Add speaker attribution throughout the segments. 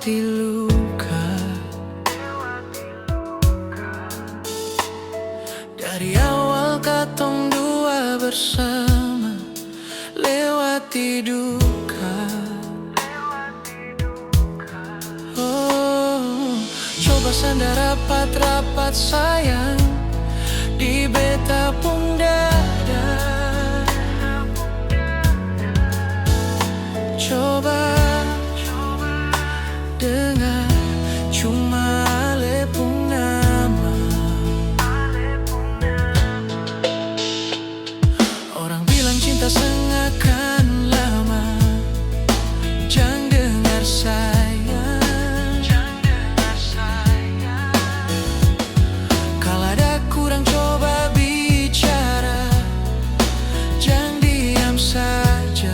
Speaker 1: lewati luka. Dari awal katong dua bersama lewati duka. Oh, coba sandar rapat-rapat sayang di beta pung dada. Coba dengar cuma ale pung nama. Orang bilang cinta sengakan lama, jangan dengar sayang. Kalau ada kurang coba bicara, jangan diam saja.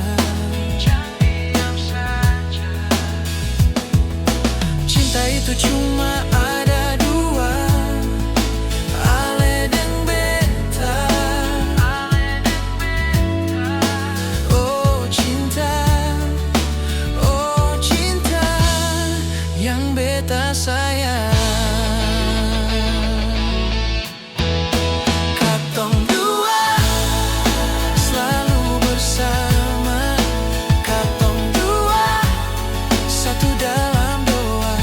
Speaker 1: Cinta itu cuma ada dua, ale dan beta. Oh cinta yang beta sayang. Katong dua selalu bersama, katong dua satu dalam doa.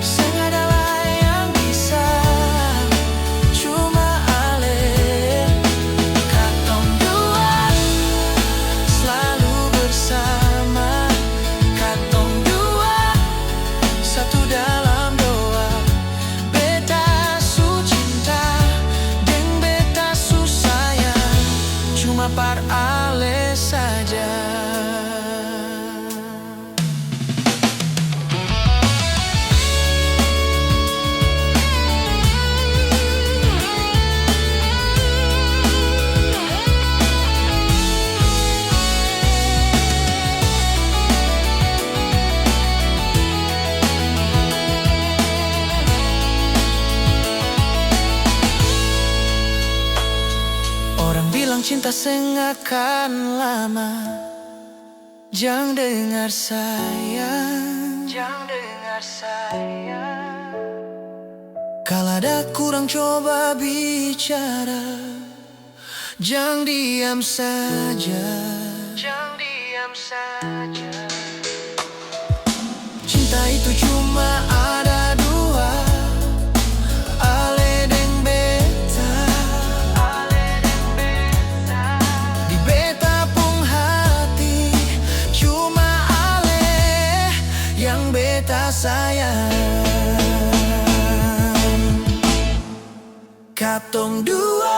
Speaker 1: Seng adalah yang bisa, cuma ale. Katong dua selalu bersama, katong dua satu dalam doa. Beta su cinta deng beta su sayang, cuma par ale saja. Orang bilang cinta sengakan lama, jangan dengar sayang. Kalau ada kurang coba bicara, jangan diam saja. Cinta itu cuma ada dua, ale deng beta. Di beta pung hati cuma ale yang beta sayang. Katong dua